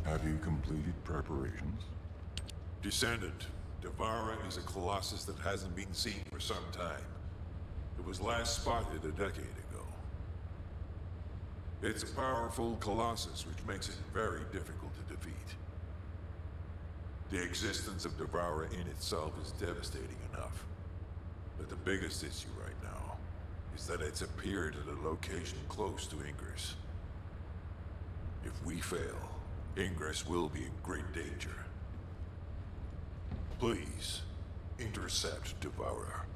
Have you completed preparations? Descendant, Devourer is a colossus that hasn't been seen for some time. It was last spotted a decade ago. It's a powerful colossus, which makes it very difficult to defeat. The existence of Devourer in itself is devastating enough. But the biggest issue right now is that it's appeared at a location close to Ingress. If we fail, Ingress will be in great danger. Please, intercept Devourer.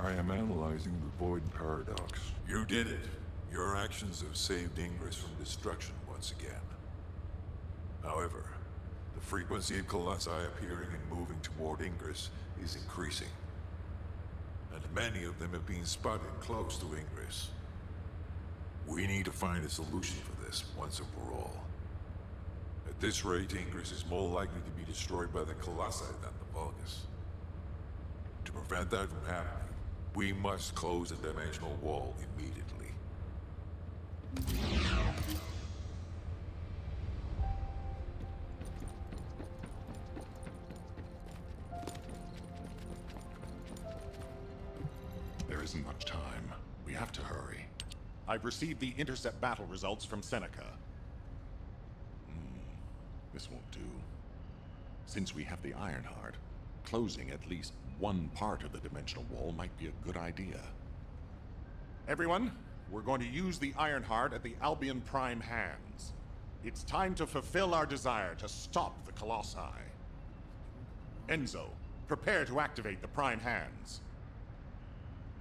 I am analyzing the void paradox. You did it. Your actions have saved Ingress from destruction once again. However, the frequency of colossi appearing and moving toward Ingress is increasing. And many of them have been spotted close to Ingress. We need to find a solution for this once and for all. At this rate, Ingress is more likely to be destroyed by the colossi than the Vulgus. To prevent that from happening, we must close the dimensional wall immediately. There isn't much time. We have to hurry. I've received the intercept battle results from Seneca. This won't do. Since we have the Ironheart, closing at least one part of the dimensional wall might be a good idea. Everyone, we're going to use the Ironheart at the Albion Prime hands. It's time to fulfill our desire to stop the Colossi. Enzo, prepare to activate the Prime hands.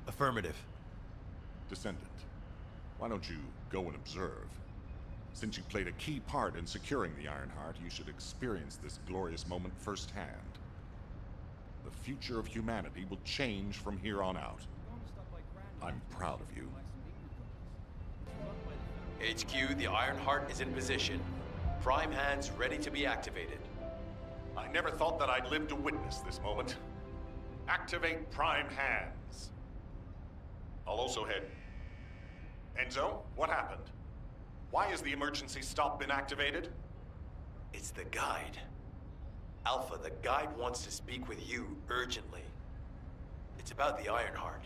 Affirmative. Descendant, why don't you go and observe? Since you played a key part in securing the Ironheart, you should experience this glorious moment firsthand. The future of humanity will change from here on out. I'm proud of you. HQ, the Ironheart is in position. Prime hands ready to be activated. I never thought that I'd live to witness this moment. Activate Prime hands. I'll also head... Enzo, what happened? Why has the emergency stop been activated? It's the guide. Alpha, the guide wants to speak with you urgently. It's about the Ironheart.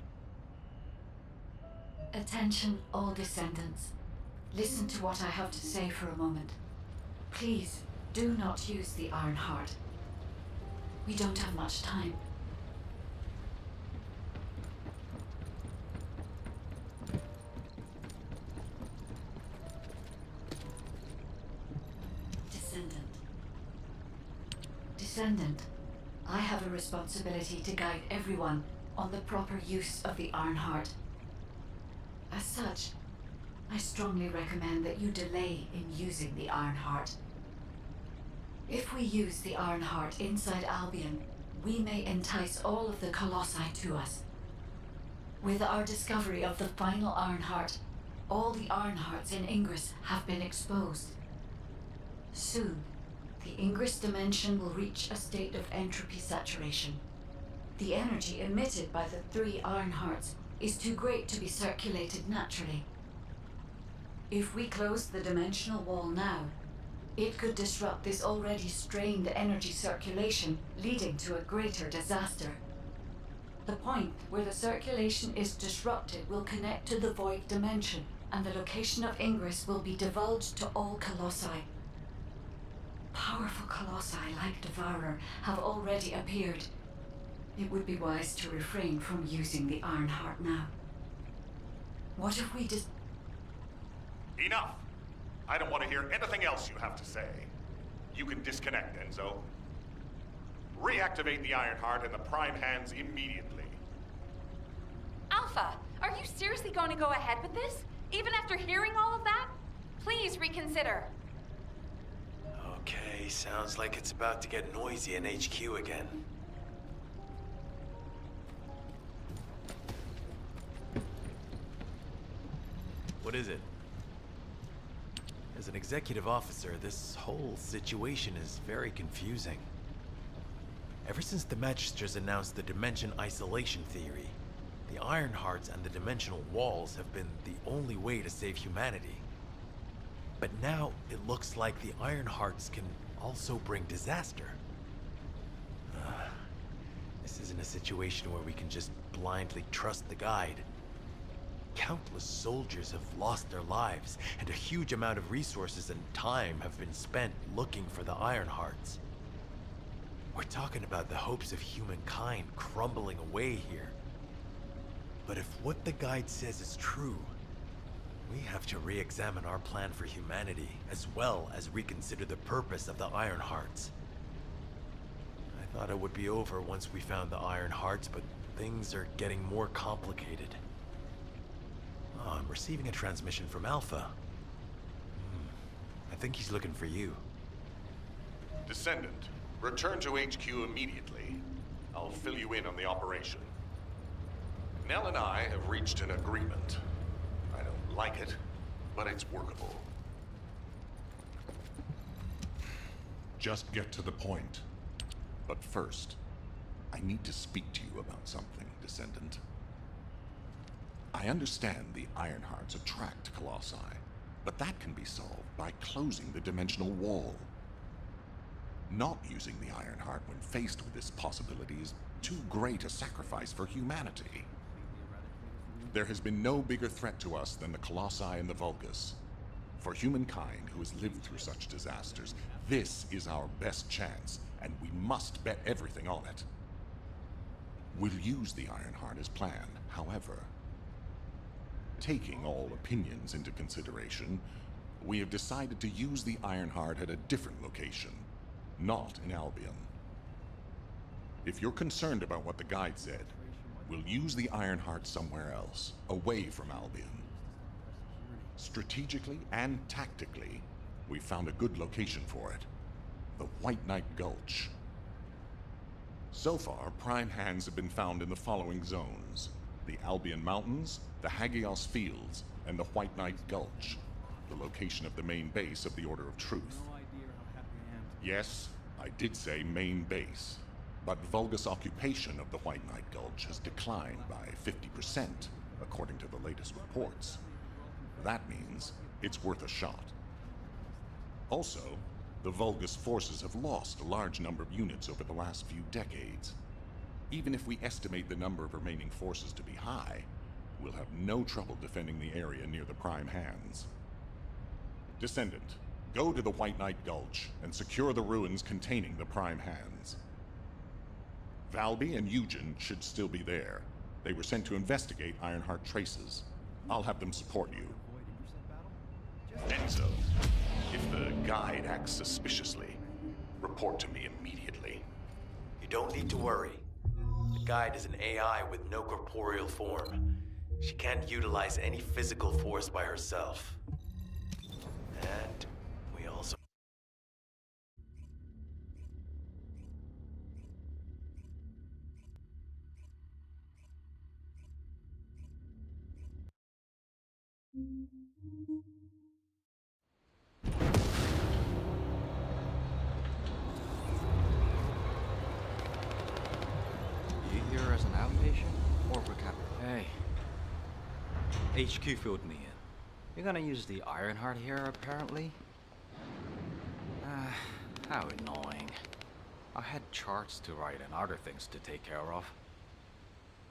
Attention, all descendants. Listen to what I have to say for a moment. Please, do not use the Ironheart. We don't have much time. Descendant, I have a responsibility to guide everyone on the proper use of the Ironheart. As such, I strongly recommend that you delay in using the Ironheart. If we use the Ironheart inside Albion, we may entice all of the Colossi to us. With our discovery of the final Ironheart, all the Ironhearts in Ingress have been exposed. Soon, the Ingress dimension will reach a state of entropy saturation. The energy emitted by the 3 Ironhearts is too great to be circulated naturally. If we close the dimensional wall now, it could disrupt this already strained energy circulation, leading to a greater disaster. The point where the circulation is disrupted will connect to the void dimension, and the location of Ingress will be divulged to all Colossi. Powerful Colossi like Devourer have already appeared. It would be wise to refrain from using the Ironheart now. What if we just... Enough! I don't want to hear anything else you have to say. You can disconnect, Enzo. Reactivate the Ironheart and the Prime hands immediately. Alpha, are you seriously going to go ahead with this? Even after hearing all of that? Please reconsider. Okay, sounds like it's about to get noisy in HQ again. What is it? As an executive officer, this whole situation is very confusing. Ever since the Magisters announced the dimension isolation theory, the Ironhearts and the dimensional walls have been the only way to save humanity. But now it looks like the Ironhearts can also bring disaster. This isn't a situation where we can just blindly trust the guide. Countless soldiers have lost their lives, and a huge amount of resources and time have been spent looking for the Ironhearts. We're talking about the hopes of humankind crumbling away here. But if what the guide says is true, we have to re-examine our plan for humanity, as well as reconsider the purpose of the Ironhearts. I thought it would be over once we found the Ironhearts, but Things are getting more complicated. Oh, I'm receiving a transmission from Alpha. I think he's looking for you. Descendant, return to HQ immediately. I'll fill you in on the operation. Nell and I have reached an agreement. I don't like it, but it's workable. Just get to the point. But first, I need to speak to you about something, Descendant. I understand the Ironhearts attract Colossi, but that can be solved by closing the dimensional wall. Not using the Ironheart when faced with this possibility is too great a sacrifice for humanity. There has been no bigger threat to us than the Colossi and the Vulgus. For humankind who has lived through such disasters, this is our best chance, and we must bet everything on it. We'll use the Ironheart as planned, however. Taking all opinions into consideration, we have decided to use the Ironheart at a different location, not in Albion. If you're concerned about what the guide said, we'll use the Ironheart somewhere else, away from Albion. Strategically and tactically, we found a good location for it. The White Knight Gulch. So far, prime hands have been found in the following zones: the Albion Mountains, the Hagios Fields, and the White Knight Gulch, the location of the main base of the Order of Truth. Yes, I did say main base, but Vulgus occupation of the White Knight Gulch has declined by 50%, according to the latest reports. That means it's worth a shot. Also, the Vulgus forces have lost a large number of units over the last few decades. Even if we estimate the number of remaining forces to be high, we'll have no trouble defending the area near the prime hands. Descendant, go to the White Knight Gulch and secure the ruins containing the prime hands. Valby and Eugen should still be there. They were sent to investigate Ironheart traces. I'll have them support you. Enzo, if the guide acts suspiciously, report to me immediately. You don't need to worry. The guide is an AI with no corporeal form. She can't utilize any physical force by herself. And we also... You here as an outpatient or for cap? Hey. HQ filled me in. You're gonna use the Ironheart here, apparently? How annoying. I had charts to write and other things to take care of.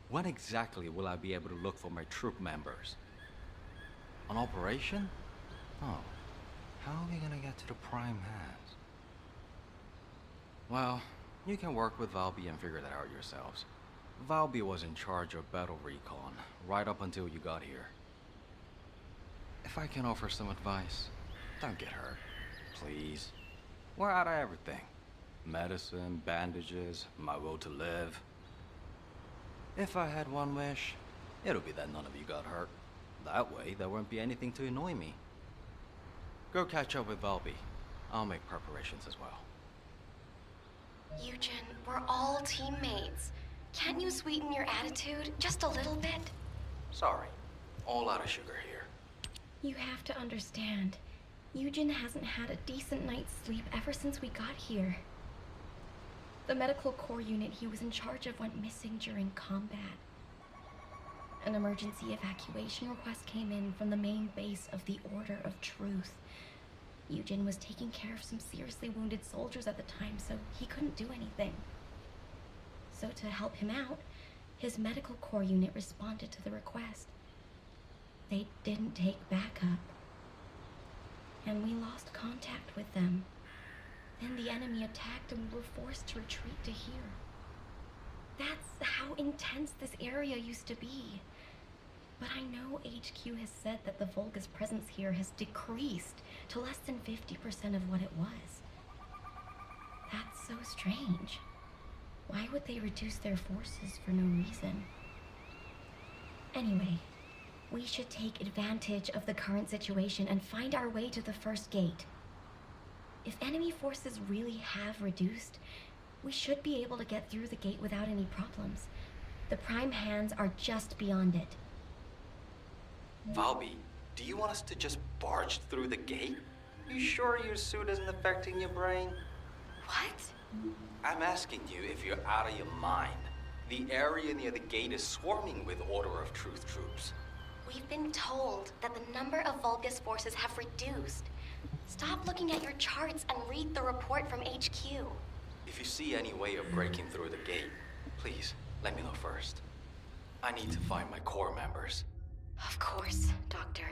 When exactly will I be able to look for my troop members? An operation? Oh. How are we gonna get to the prime hands? Well, you can work with Valby and figure that out yourselves. Valby was in charge of battle recon, right up until you got here. If I can offer some advice, don't get hurt, please. We're out of everything. Medicine, bandages, my will to live. If I had one wish, it'll be that none of you got hurt. That way, there won't be anything to annoy me. Go catch up with Valby. I'll make preparations as well. Eugen, we're all teammates. Can't you sweeten your attitude just a little bit? Sorry, all out of sugar here. You have to understand, Eugen hasn't had a decent night's sleep ever since we got here. The medical corps unit he was in charge of went missing during combat. An emergency evacuation request came in from the main base of the Order of Truth. Eugen was taking care of some seriously wounded soldiers at the time, so he couldn't do anything. So to help him out, his medical corps unit responded to the request. They didn't take backup. And we lost contact with them. Then the enemy attacked and we were forced to retreat to here. That's how intense this area used to be. But I know HQ has said that the Vulgus presence here has decreased to less than 50% of what it was. That's so strange. Why would they reduce their forces for no reason? Anyway, we should take advantage of the current situation and find our way to the first gate. If enemy forces really have reduced, we should be able to get through the gate without any problems. The Prime Hands are just beyond it. Valby, do you want us to just barge through the gate? You sure your suit isn't affecting your brain? What? I'm asking you if you're out of your mind. The area near the gate is swarming with Order of Truth troops. We've been told that the number of Vulgus forces have reduced. Stop looking at your charts and read the report from HQ. If you see any way of breaking through the gate, please let me know first. I need to find my core members. Of course, Doctor.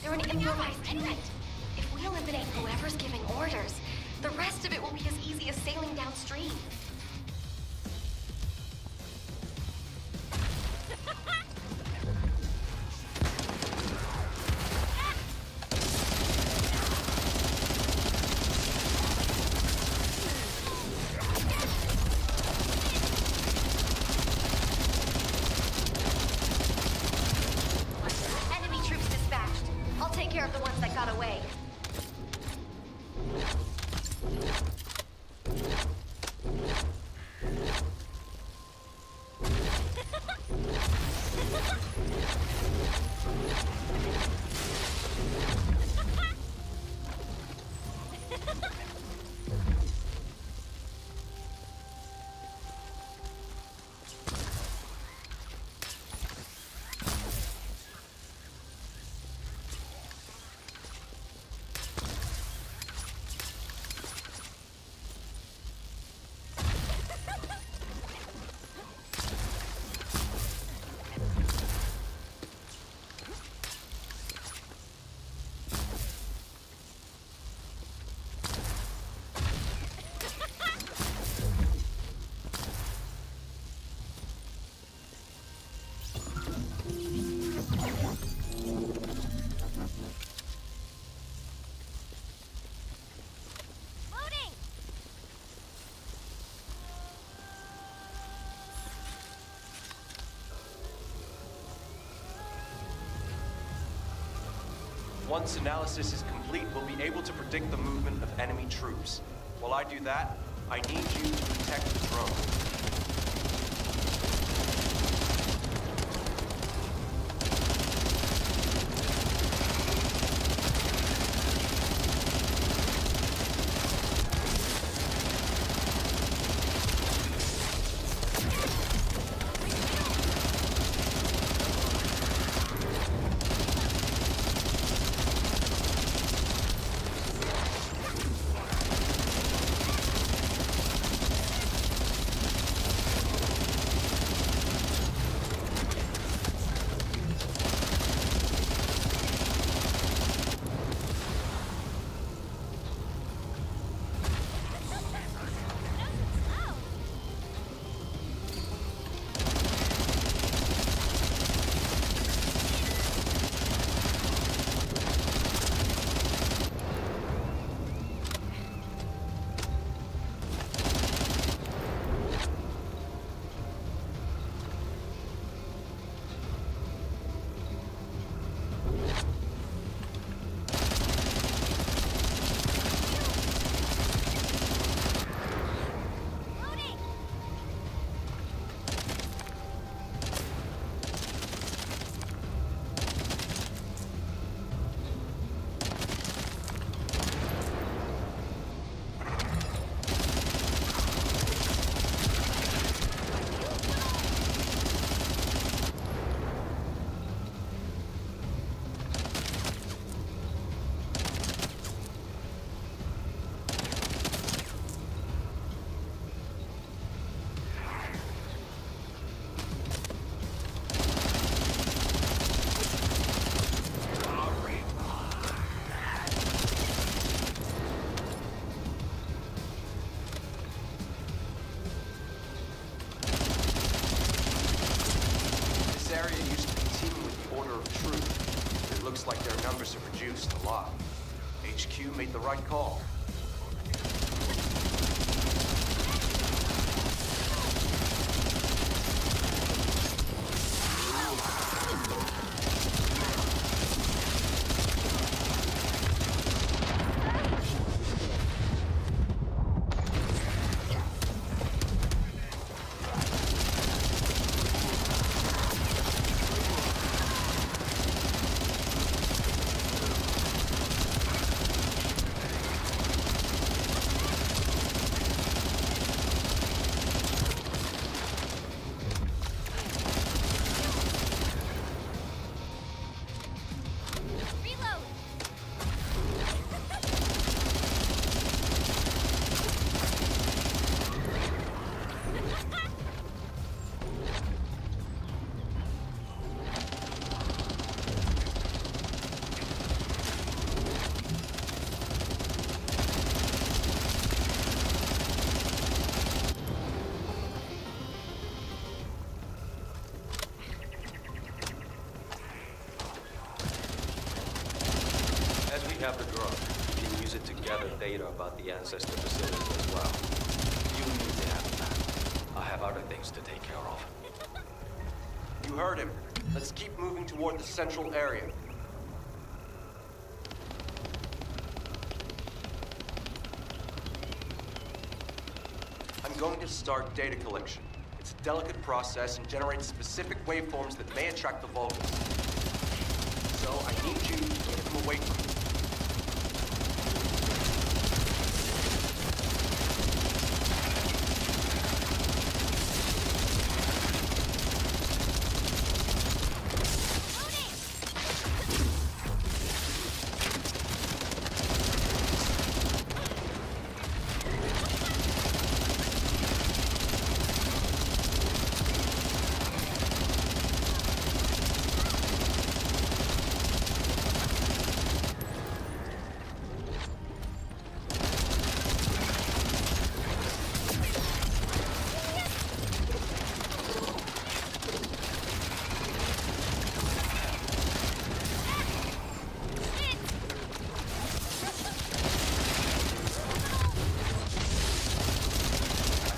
They're an improvised unit. If we eliminate whoever's giving orders, the rest of it will be as easy as sailing downstream. Once analysis is complete, we'll be able to predict the movement of enemy troops. While I do that, I need you to protect the drone. Looks like their numbers have reduced a lot. HQ made the right call. Have the drug. You can use it to gather data about the ancestor facilities as well. You need to have that. I have other things to take care of. You heard him. Let's keep moving toward the central area. I'm going to start data collection. It's a delicate process and generates specific waveforms that may attract the Vulcans. So I need you to keep them away from me.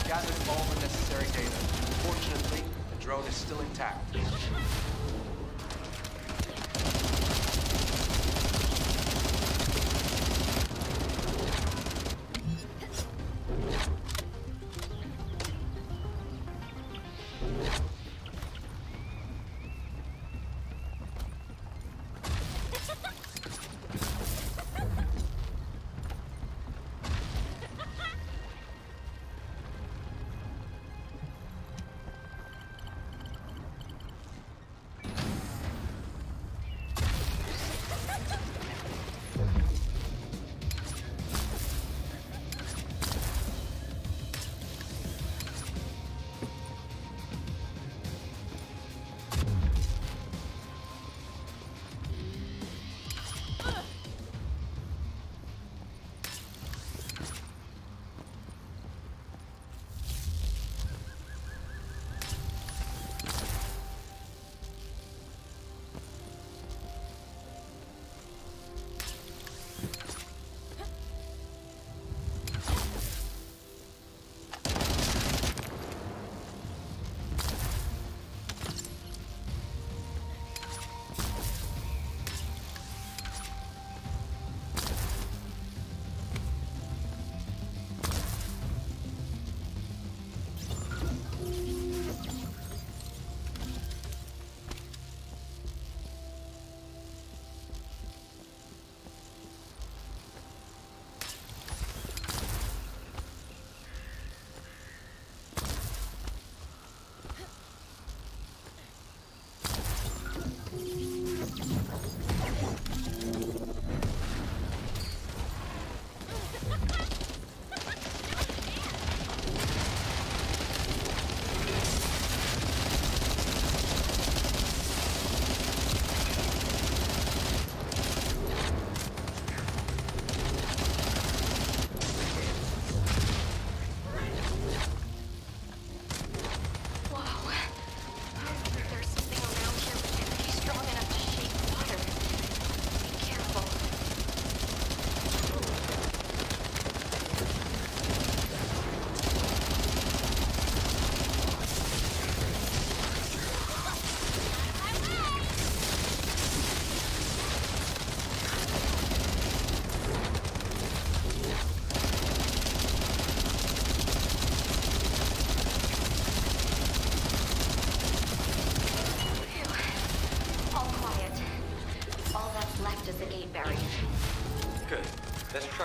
Gathered all the necessary data. Fortunately, the drone is still intact.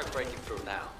try breaking through now.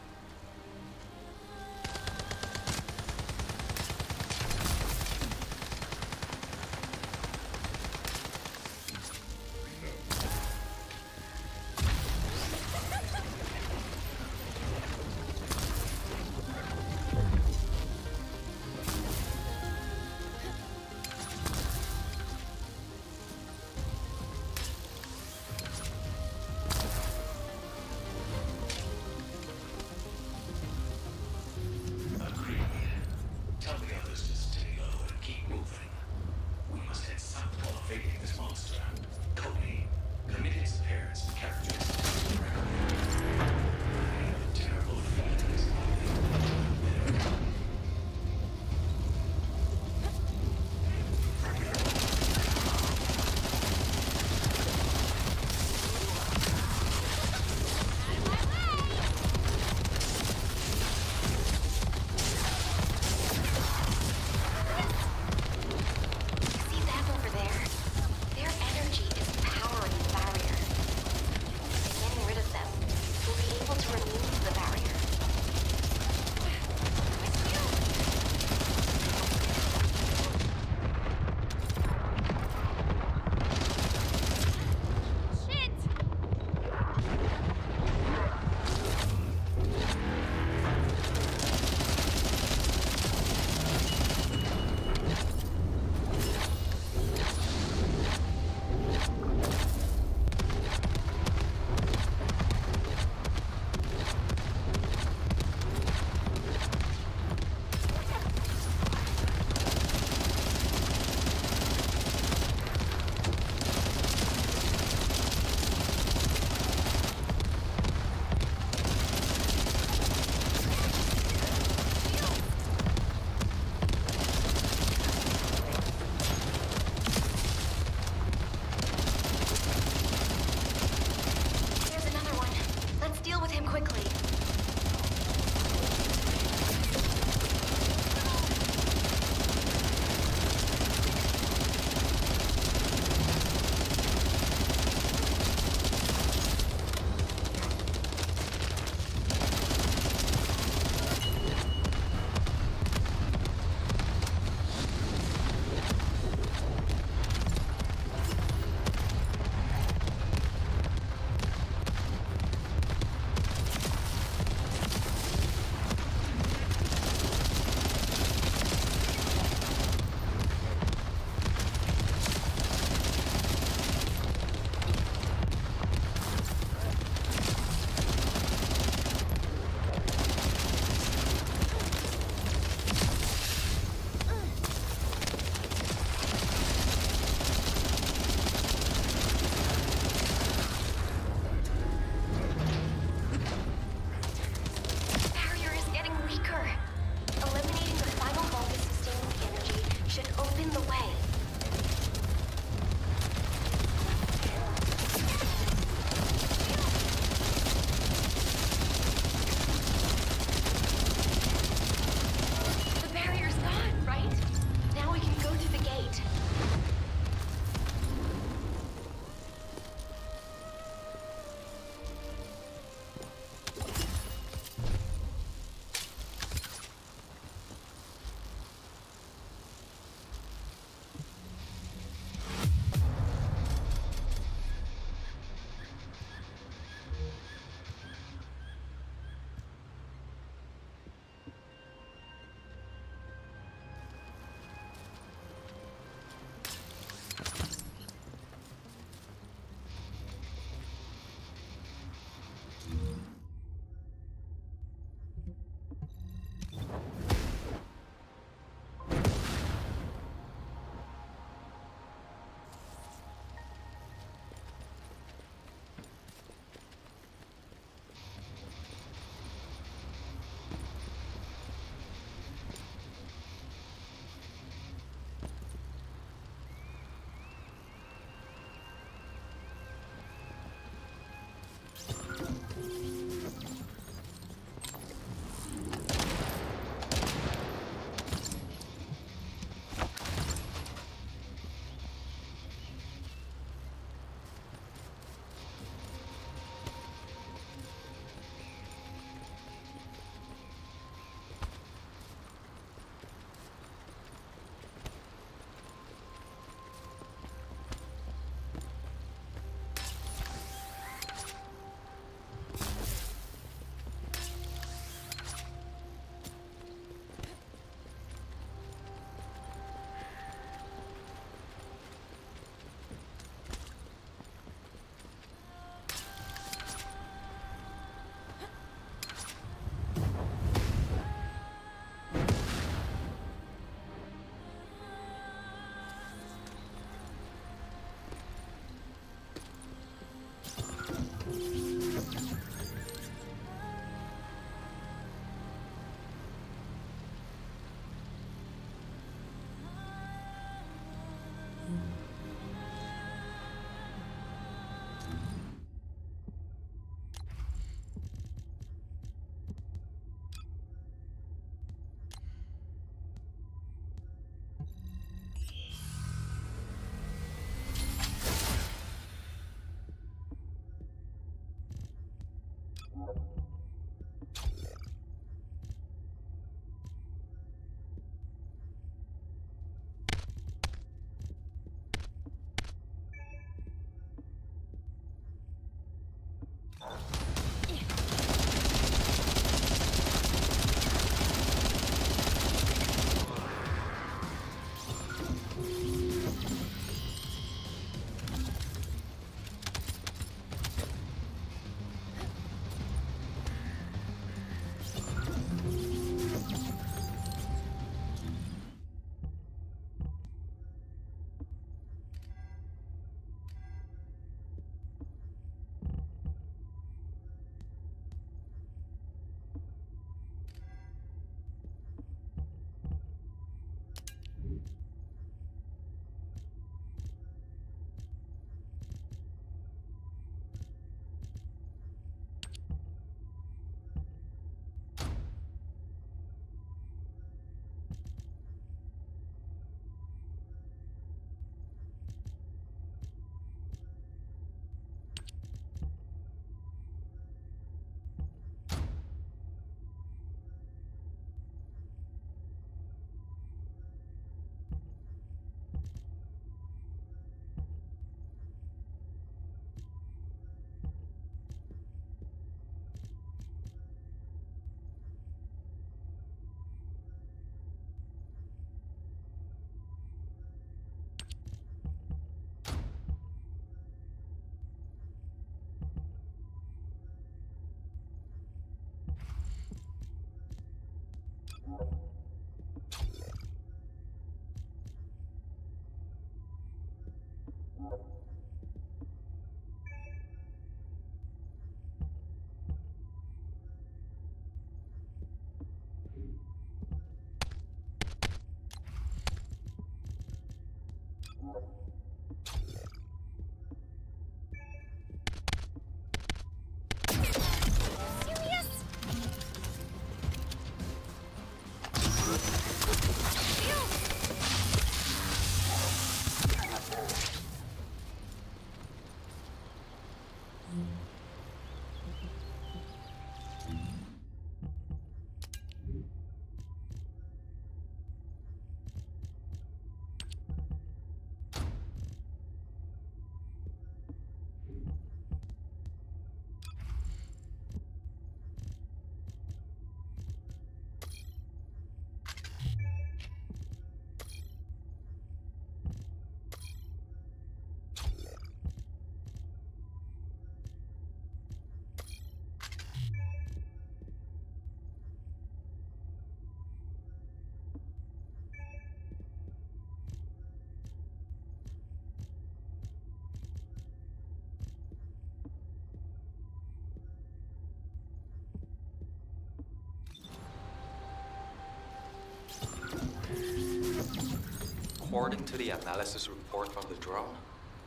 According to the analysis report from the drone,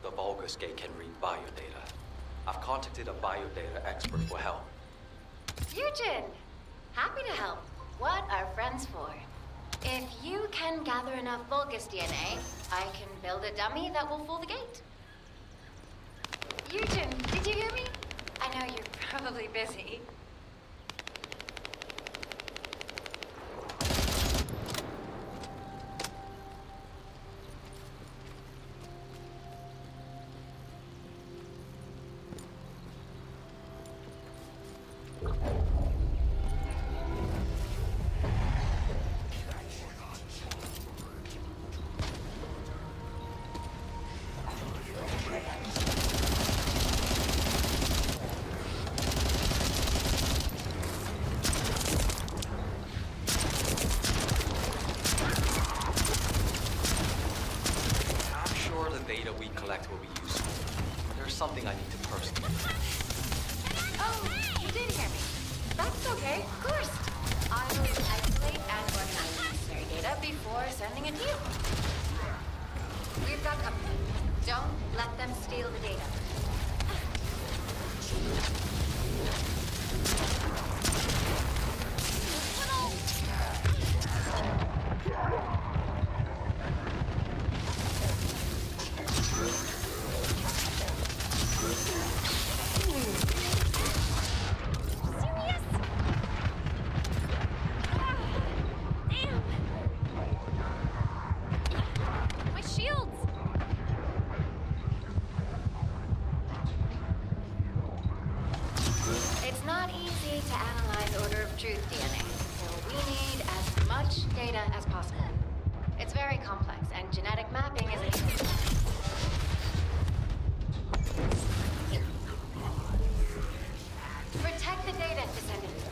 the Vulgus gate can read biodata. I've contacted a biodata expert for help. Eugen! Happy to help. What are friends for? If you can gather enough Vulgus DNA, I can build a dummy that will fool the gate. Eugen, did you hear me? I know you're probably busy. Something I need to personally. Oh, you did hear me. That's okay, of course. I will isolate and organize the necessary data before sending it to you. We've got company. Don't let them steal the data. truth DNA, so we need as much data as possible. It's very complex, and genetic mapping is a... Protect the data, Descendant.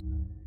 you